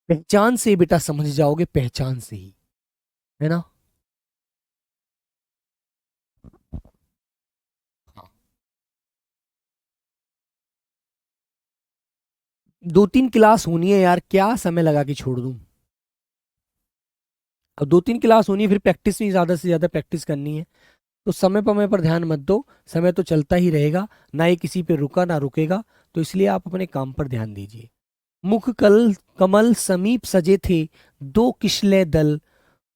पहचान से बेटा समझ जाओगे, पहचान से ही, है ना? हाँ। 2-3 क्लास होनी है यार, क्या समय लगा के छोड़ दूं? अब 2-3 क्लास होनी है, फिर प्रैक्टिस में ज्यादा से ज्यादा प्रैक्टिस करनी है। तो समय पर ध्यान मत दो, समय तो चलता ही रहेगा, ना ही किसी पे रुका ना रुकेगा। तो इसलिए आप अपने काम पर ध्यान दीजिए। मुख कल कमल समीप सजे थे, दो किशले दल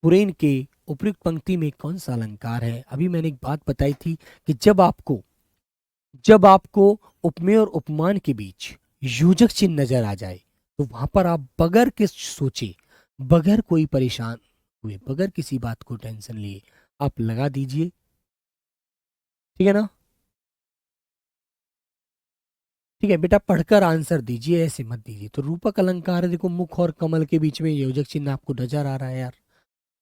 पुरैन के उपयुक्त पंक्ति में कौन सा अलंकार है? अभी मैंने एक बात बताई थी कि जब आपको उपमेय और उपमान के बीच योजक चिन्ह नजर आ जाए, तो वहां पर आप बगैर के सोचे, बगैर कोई परेशान हुए, बगैर किसी बात को टेंशन लिए आप लगा दीजिए। ठीक है ना? ठीक है बेटा, पढ़कर आंसर दीजिए, ऐसे मत दीजिए। तो रूपक अलंकार है, देखो मुख और कमल के बीच में योजक चिन्ह आपको नजर आ रहा है यार,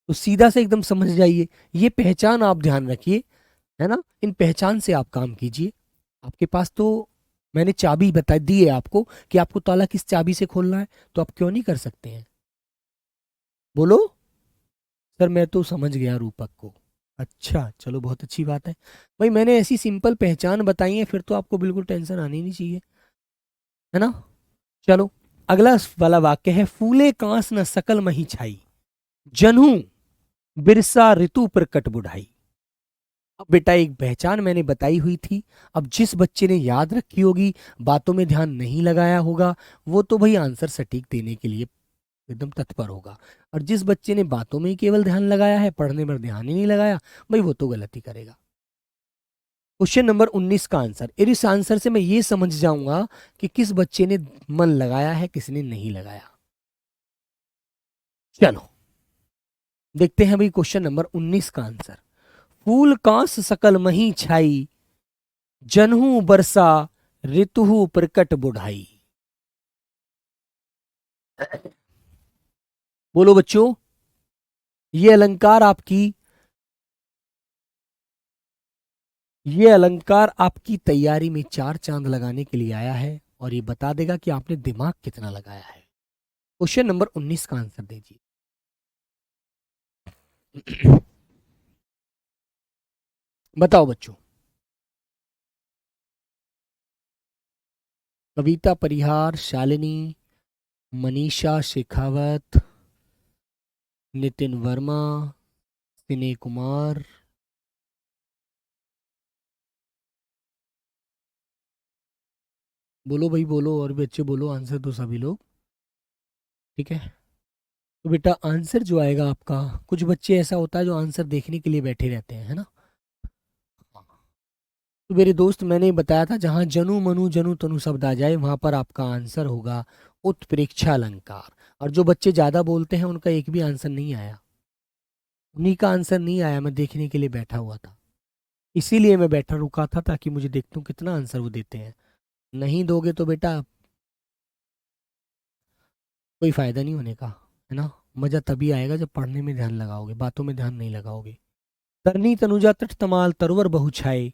तो सीधा से एकदम समझ जाइए। ये पहचान आप ध्यान रखिए, है ना? इन पहचान से आप काम कीजिए। आपके पास तो मैंने चाबी बता दी है आपको कि आपको ताला किस चाबी से खोलना है, तो आप क्यों नहीं कर सकते हैं? बोलो। सर मैं तो समझ गया रूपक को। अच्छा चलो, बहुत अच्छी बात है। भाई मैंने ऐसी सिंपल पहचान बताई है, फिर तो आपको बिल्कुल टेंशन आनी नहीं चाहिए, है ना? चलो, अगला वाला वाक्य है, फूले कांस न सकल मही छाई, जनू बिरसा ऋतु प्रकट बुढ़ाई। अब बेटा एक पहचान मैंने बताई हुई थी। अब जिस बच्चे ने याद रखी होगी, बातों में ध्यान नहीं लगाया होगा, वो तो भाई आंसर सटीक देने के लिए एकदम तत्पर होगा। और जिस बच्चे ने बातों में ही केवल ध्यान लगाया है, पढ़ने पर ध्यान ही नहीं लगाया, भाई वो तो गलती करेगा। क्वेश्चन नंबर 19 का आंसर, इस आंसर से मैं ये समझ जाऊंगा कि किस बच्चे ने मन लगाया है, किसने नहीं लगाया। चलो देखते हैं भाई क्वेश्चन नंबर 19 का आंसर। फूल कांस सकल मही छाई, जनहू बरसा ऋतु प्रकट बुढ़ाई। बोलो बच्चों, ये अलंकार आपकी, ये अलंकार आपकी तैयारी में 4 चांद लगाने के लिए आया है, और ये बता देगा कि आपने दिमाग कितना लगाया है। क्वेश्चन नंबर 19 का आंसर दीजिए। बताओ बच्चों। कविता परिहार, शालिनी, मनीषा शेखावत, नितिन वर्मा, विनय कुमार, बोलो भाई बोलो, और भी अच्छे बोलो, आंसर दो सभी लोग। ठीक है, तो बेटा आंसर जो आएगा आपका, कुछ बच्चे ऐसा होता है जो आंसर देखने के लिए बैठे रहते हैं, है ना। तो मेरे दोस्त, मैंने बताया था जहाँ जनु मनु जनु तनु शब्द आ जाए वहां पर आपका आंसर होगा उत्प्रेक्षा अलंकार। और जो बच्चे ज्यादा बोलते हैं उनका एक भी आंसर नहीं आया, उन्हीं का आंसर नहीं आया। मैं देखने के लिए बैठा हुआ था, इसीलिए मैं बैठा रुका था ताकि मुझे देखता हूँ कितना आंसर वो देते हैं। नहीं दोगे तो बेटा कोई फायदा नहीं होने का, है ना। मजा तभी आएगा जब पढ़ने में ध्यान लगाओगे, बातों में ध्यान नहीं लगाओगे। तरनी तनुजा तट तमाल तरवर बहु छाए,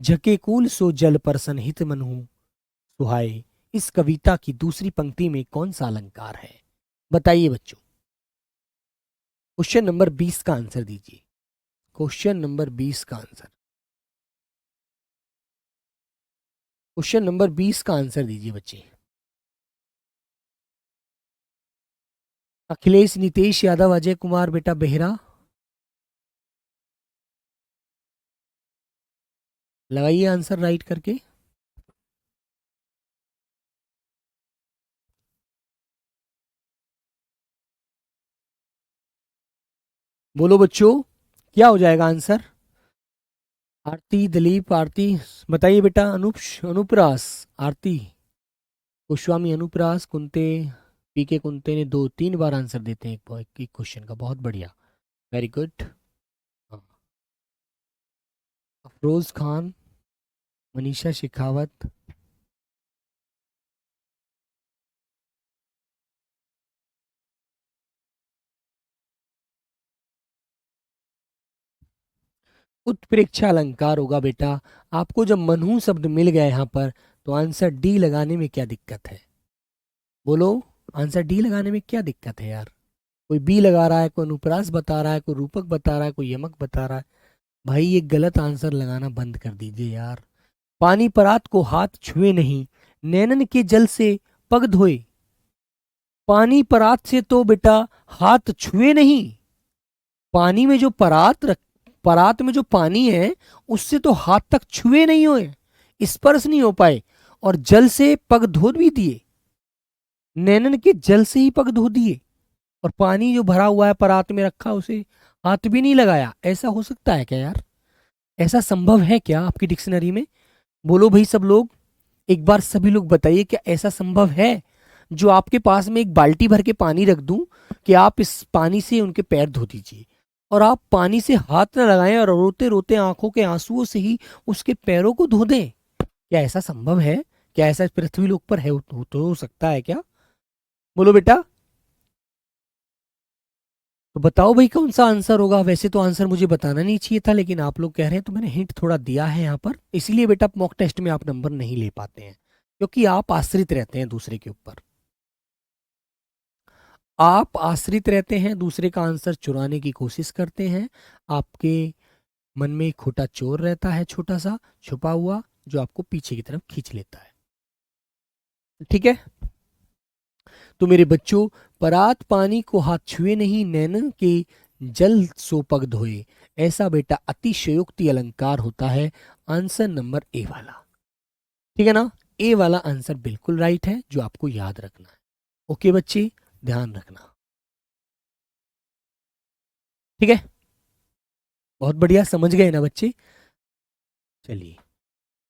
झके कूल सो जल पर सनहित मनहु सुहाए। इस कविता की दूसरी पंक्ति में कौन सा अलंकार है? बताइए बच्चों। क्वेश्चन नंबर 20 का आंसर दीजिए। क्वेश्चन नंबर 20 का आंसर, क्वेश्चन नंबर 20 का आंसर दीजिए बच्चे। अखिलेश, नितेश यादव, अजय कुमार, बेटा बेहरा, लगाइए आंसर राइट करके। बोलो बच्चों, क्या हो जाएगा आंसर? आरती, दिलीप, आरती, बताइए बेटा। अनुप्रास, आरती, गोस्वामी, अनुप्रास, कुंते, पीके कुंते ने 2-3 बार आंसर देते हैं एक क्वेश्चन का। बहुत बढ़िया, वेरी गुड। अफरोज खान, मनीषा शेखावत, उत्प्रेक्षा अलंकार होगा बेटा। आपको जब मनहू शब्द मिल गया यहाँ पर, तो आंसर डी लगाने में क्या दिक्कत है? बोलो, आंसर डी लगाने में क्या दिक्कत है यार? कोई बी लगा रहा है, कोई अनुप्रास बता रहा है, कोई रूपक बता रहा है, कोई यमक बता रहा है। भाई ये गलत आंसर लगाना बंद कर दीजिए यार। पानी परात को हाथ छुए नहीं, नैनन के जल से पग धोए। पानी परात से तो बेटा हाथ छुए नहीं। पानी में जो परात में जो पानी है उससे तो हाथ तक छुए नहीं हुए, स्पर्श नहीं हो पाए। और जल से पग धो भी दिए, नैनन के जल से ही पग धो दिए। और पानी जो भरा हुआ है परात में रखा, उसे हाथ भी नहीं लगाया। ऐसा हो सकता है क्या यार? ऐसा संभव है क्या आपकी डिक्शनरी में? बोलो भाई सब लोग, एक बार सभी लोग बताइए, क्या ऐसा संभव है जो आपके पास में एक बाल्टी भर के पानी रख दूं कि आप इस पानी से उनके पैर धो दीजिए, और आप पानी से हाथ न लगाएं और रोते रोते आंखों के आंसुओं से ही उसके पैरों को धो दें? क्या ऐसा संभव है? क्या ऐसा पृथ्वी लोक पर है? तो हो सकता है क्या? बोलो बेटा। तो बताओ भाई कौन सा आंसर होगा। वैसे तो आंसर मुझे बताना नहीं चाहिए था, लेकिन आप लोग कह रहे हैं तो मैंने हिंट थोड़ा दिया है यहाँ पर। इसीलिए बेटा मॉक टेस्ट में आप नंबर नहीं ले पाते हैं, क्योंकि आप आश्रित रहते हैं दूसरे के ऊपर। आप आश्रित रहते हैं, दूसरे का आंसर चुराने की कोशिश करते हैं। आपके मन में एक खोटा चोर रहता है, छोटा सा छुपा हुआ, जो आपको पीछे की तरफ खींच लेता है। ठीक है, तो मेरे बच्चों, परात पानी को हाथ छुए नहीं, नैनन के जल सो पग धोए, ऐसा बेटा अतिशयोक्ति अलंकार होता है। आंसर नंबर ए वाला, ठीक है ना। ए वाला आंसर बिल्कुल राइट है, जो आपको याद रखना है। ओके बच्चे, ध्यान रखना। ठीक है, बहुत बढ़िया, समझ गए ना बच्चे। चलिए,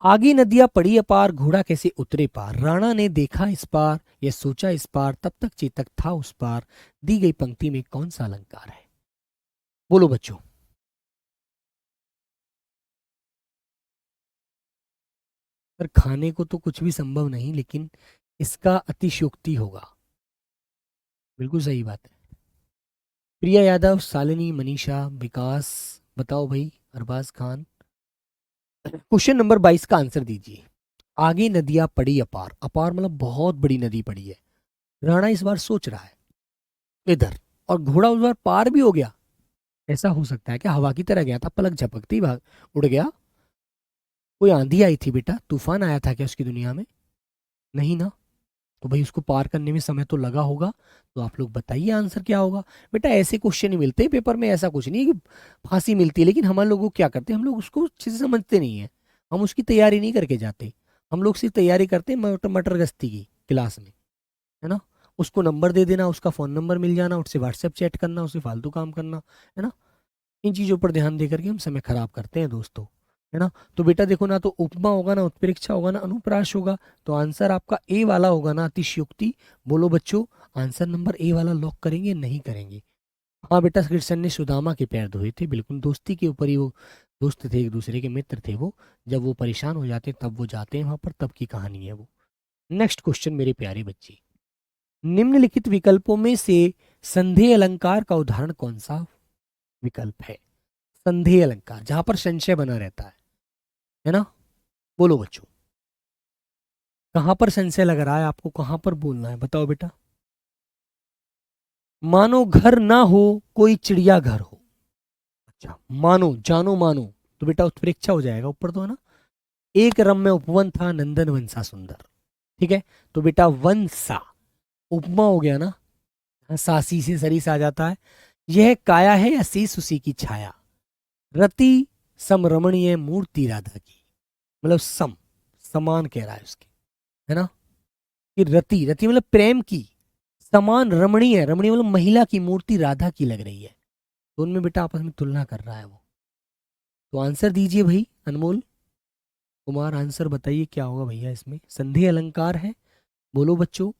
आगे नदियां पड़ी अपार, घोड़ा कैसे उतरे पार। राणा ने देखा इस पार, यह सोचा इस पार, तब तक चेतक था उस पार। दी गई पंक्ति में कौन सा अलंकार है? बोलो बच्चों। पर खाने को तो कुछ भी संभव नहीं, लेकिन इसका अतिशयोक्ति होगा। बिल्कुल सही बात है। प्रिया यादव, शालिनी, मनीषा, विकास, बताओ भाई। अरबाज खान, क्वेश्चन नंबर 22 का आंसर दीजिए। आगे नदियां पड़ी अपार, अपार मतलब बहुत बड़ी नदी पड़ी है। राणा इस बार सोच रहा है इधर, और घोड़ा उस बार पार भी हो गया। ऐसा हो सकता है क्या? हवा की तरह गया था, पलक झपकती भाग उड़ गया। कोई आंधी आई थी बेटा, तूफान आया था क्या उसकी दुनिया में? नहीं ना। तो भाई उसको पार करने में समय तो लगा होगा। तो आप लोग बताइए आंसर क्या होगा। बेटा ऐसे क्वेश्चन ही मिलते हैं पेपर में, ऐसा कुछ नहीं है कि फांसी मिलती है। लेकिन हम लोग क्या करते हैं, हम लोग उसको अच्छे से समझते नहीं है, हम उसकी तैयारी नहीं करके जाते। हम लोग सिर्फ तैयारी करते हैं मटर गश्ती की क्लास में, है ना। उसको नंबर दे देना, उसका फ़ोन नंबर मिल जाना, उससे व्हाट्सएप चैट करना, उससे फालतू काम करना, है ना। इन चीज़ों पर ध्यान दे करके हम समय खराब करते हैं दोस्तों, है ना। तो बेटा देखो, ना तो उपमा होगा, ना उत्प्रेक्षा होगा, ना अनुप्रास होगा, तो आंसर आपका ए वाला होगा ना, अतिशयोक्ति। बोलो बच्चों, आंसर नंबर ए वाला लॉक करेंगे नहीं करेंगे? हाँ बेटा, कृष्ण ने सुदामा के पैर धोए थे, बिल्कुल दोस्ती के ऊपर ही वो दोस्त थे, एक दूसरे के मित्र थे वो। जब वो परेशान हो जाते तब वो जाते हैं वहां पर, तब की कहानी है वो। नेक्स्ट क्वेश्चन मेरे प्यारे बच्चे, निम्नलिखित विकल्पों में से संधेय अलंकार का उदाहरण कौन सा विकल्प है? संधेय अलंकार जहां पर संशय बना रहता है ना। बोलो बच्चों, कहां पर संशय लग रहा है आपको, कहां पर बोलना है, बताओ बेटा। मानो घर ना हो, कोई चिड़िया घर हो। अच्छा, मानो, जानो मानो, तो बेटा उत्प्रेक्षा हो जाएगा ऊपर तो, है ना। एक रम्य उपवन था, नंदन वंसा सुंदर। ठीक है, तो बेटा वंसा उपमा हो गया ना, सासी से सरीस आ जाता है। यह काया है या शीश उसी की छाया। रति समरमणीय मूर्ति राधा की, मतलब समान कह रहा है उसके, है ना। कि रति, रति मतलब प्रेम की, समान रमणीय, रमणीय मतलब महिला की मूर्ति राधा की लग रही है। तो उनमें बेटा आपस में तुलना कर रहा है वो। तो आंसर दीजिए भाई, अनमोल कुमार, आंसर बताइए क्या होगा भैया इसमें। संधेय अलंकार है, बोलो बच्चों।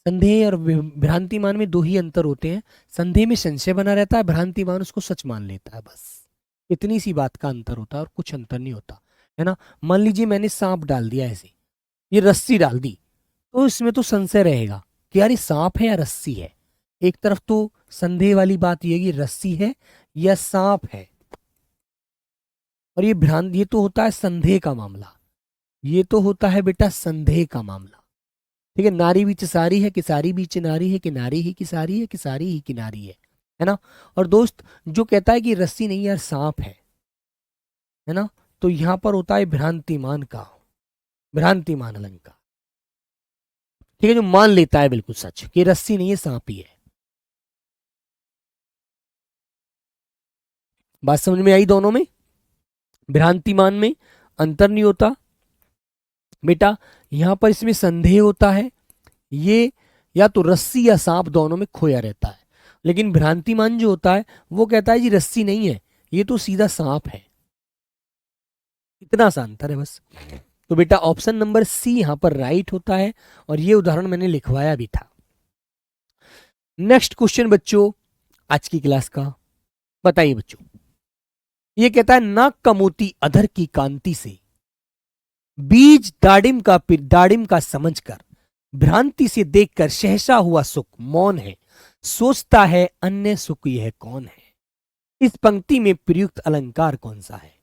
संदेह और भ्रांतिमान में दो ही अंतर होते हैं। संदेह में संशय बना रहता है, भ्रांतिमान उसको सच मान लेता है, बस इतनी सी बात का अंतर होता है और कुछ अंतर नहीं होता, है ना। मान लीजिए मैंने सांप डाल दिया ऐसे, ये रस्सी डाल दी, तो इसमें तो संशय रहेगा कि यार ये सांप है या रस्सी है। एक तरफ तो संदेह वाली बात ये कि रस्सी है या सांप है, और ये भ्रांत, ये तो होता है संदेह का मामला, ये तो होता है बेटा संदेह का मामला। ठीक है, नारी बीच सारी है कि सारी बीच नारी है, कि नारी ही की सारी है, कि सारी ही की नारी है ना। और दोस्त जो कहता है कि रस्सी नहीं यार सांप है ना, तो यहां पर होता है भ्रांतिमान का, भ्रांतिमान अलंकार। ठीक है, जो मान लेता है बिल्कुल सच कि रस्सी नहीं है सांप ही है। बात समझ में आई दोनों में? भ्रांतिमान में अंतर नहीं होता बेटा, यहां पर इसमें संदेह होता है, ये या तो रस्सी या सांप दोनों में खोया रहता है। लेकिन भ्रांतिमान जो होता है वो कहता है जी रस्सी नहीं है, ये तो सीधा सांप है। इतना सा अंतर है बस। तो बेटा ऑप्शन नंबर सी यहां पर राइट होता है, और ये उदाहरण मैंने लिखवाया भी था। नेक्स्ट क्वेश्चन बच्चों आज की क्लास का, बताइए बच्चों। ये कहता है नाक का मोती अधर की कांति से, बीज दाडिम का समझकर, भ्रांति से देखकर सहसा हुआ सुख मौन है, सोचता है अन्य सुख यह कौन है। इस पंक्ति में प्रयुक्त अलंकार कौन सा है?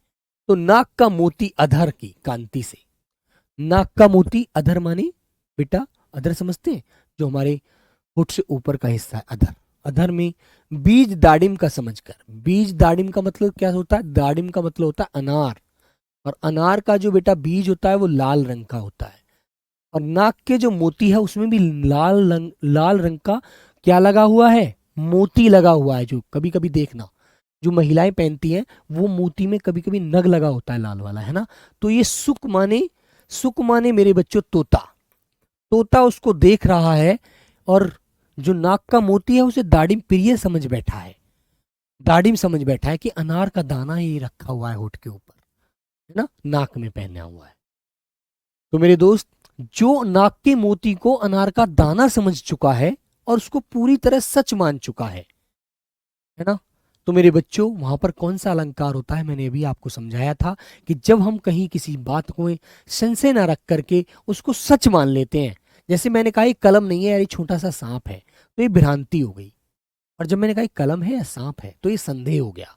तो नाक का मोती अधर की कांति से, नाक का मोती अधर माने बेटा, अधर समझते हैं जो हमारे होठ से ऊपर का हिस्सा है, अधर। अधर में बीज दाडिम का समझकर, बीज दाडिम का मतलब क्या होता है? दाडिम का मतलब होता है अनार, और अनार का जो बेटा बीज होता है वो लाल रंग का होता है। और नाक के जो मोती है उसमें भी लाल रंग का क्या लगा हुआ है? मोती लगा हुआ है। जो कभी कभी देखना जो महिलाएं पहनती हैं वो मोती में कभी कभी नग लगा होता है लाल वाला, है ना। तो ये सुख माने मेरे बच्चों तोता, तोता उसको देख रहा है, और जो नाक का मोती है उसे दाढ़ी प्रिय समझ बैठा है, दाढ़ी समझ बैठा है कि अनार का दाना ही रखा हुआ है होठ के ऊपर, है ना, नाक में पहना हुआ है। तो मेरे दोस्त, जो नाक के मोती को अनार का दाना समझ चुका है और उसको पूरी तरह सच मान चुका है ना, तो मेरे बच्चों वहां पर कौन सा अलंकार होता है? मैंने अभी आपको समझाया था कि जब हम कहीं किसी बात को संशय ना रख करके उसको सच मान लेते हैं, जैसे मैंने कहा ये कलम नहीं है यार, ये छोटा सा सांप है, तो ये भ्रांति हो गई। और जब मैंने कहा ये कलम है या सांप है, तो ये संदेह हो गया।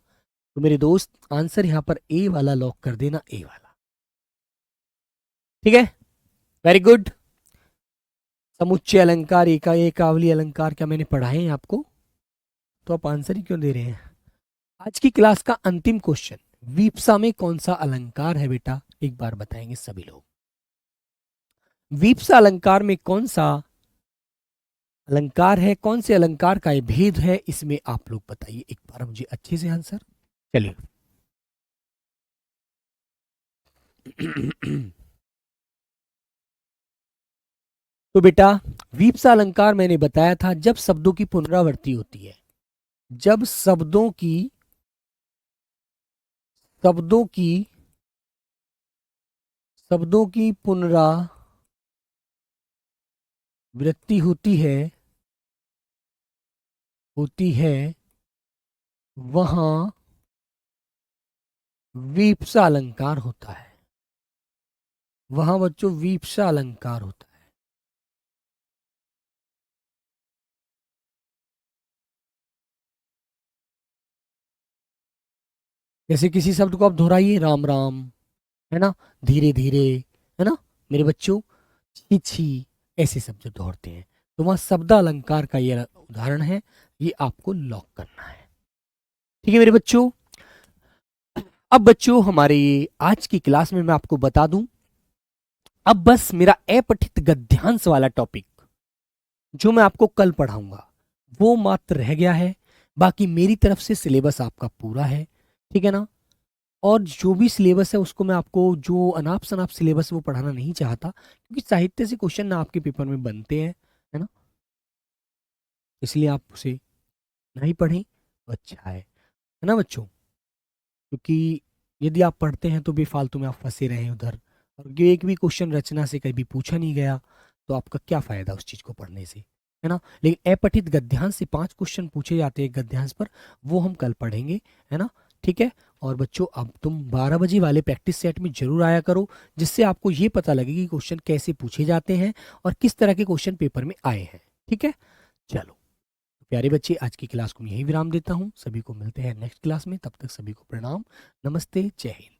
तो मेरे दोस्त आंसर यहां पर ए वाला लॉक कर देना, ए वाला। ठीक है, वेरी गुड। समुच्चय अलंकार, एकावली अलंकार क्या मैंने पढ़ाए हैं आपको? तो आप आंसर ही क्यों दे रहे हैं? आज की क्लास का अंतिम क्वेश्चन, वीप्सा में कौन सा अलंकार है बेटा? एक बार बताएंगे सभी लोग। वीप्सा अलंकार में कौन सा अलंकार है, कौन से अलंकार का ये भेद है, इसमें आप लोग बताइए एक बार मुझे अच्छे से आंसर। चलिए तो बेटा वीप्सा अलंकार मैंने बताया था जब शब्दों की पुनरावृत्ति होती है, जब शब्दों की पुनरावृत्ति होती है वहां वीप्सा अलंकार होता है, वहां बच्चों वीप्सा अलंकार होता है। जैसे किसी शब्द को आप दोहराइए, राम राम, है ना, धीरे धीरे, है ना मेरे बच्चों, छी छी, ऐसे शब्द दोहरते हैं, तो वहां शब्द अलंकार का ये उदाहरण है, ये आपको लॉक करना है। ठीक है मेरे बच्चों। अब बच्चों हमारे आज की क्लास में मैं आपको बता दूं, अब बस मेरा अपठित गद्यांश वाला टॉपिक जो मैं आपको कल पढ़ाऊंगा वो मात्र रह गया है। बाकी मेरी तरफ से सिलेबस आपका पूरा है, ठीक है ना। और जो भी सिलेबस है उसको मैं आपको, जो अनाप शनाप सिलेबस है वो पढ़ाना नहीं चाहता, क्योंकि साहित्य से क्वेश्चन ना आपके पेपर में बनते हैं, है ना, इसलिए आप उसे नहीं पढ़ें तो अच्छा है ना बच्चों। क्योंकि यदि आप पढ़ते हैं तो बेफालतू में आप फंसे रहे उधर, और ये एक भी क्वेश्चन रचना से कभी पूछा नहीं गया तो आपका क्या फायदा उस चीज को पढ़ने से, है ना। लेकिन अपठित गद्यांश से 5 क्वेश्चन पूछे जाते हैं गद्यांश पर, वो हम कल पढ़ेंगे, है ना। ठीक है। और बच्चों अब तुम 12 बजे वाले प्रैक्टिस सेट में जरूर आया करो, जिससे आपको ये पता लगे कि क्वेश्चन कैसे पूछे जाते हैं और किस तरह के क्वेश्चन पेपर में आए हैं। ठीक है, चलो प्यारे बच्चे, आज की क्लास को मैं यही विराम देता हूँ। सभी को मिलते हैं नेक्स्ट क्लास में, तब तक सभी को प्रणाम, नमस्ते, जय हिंद।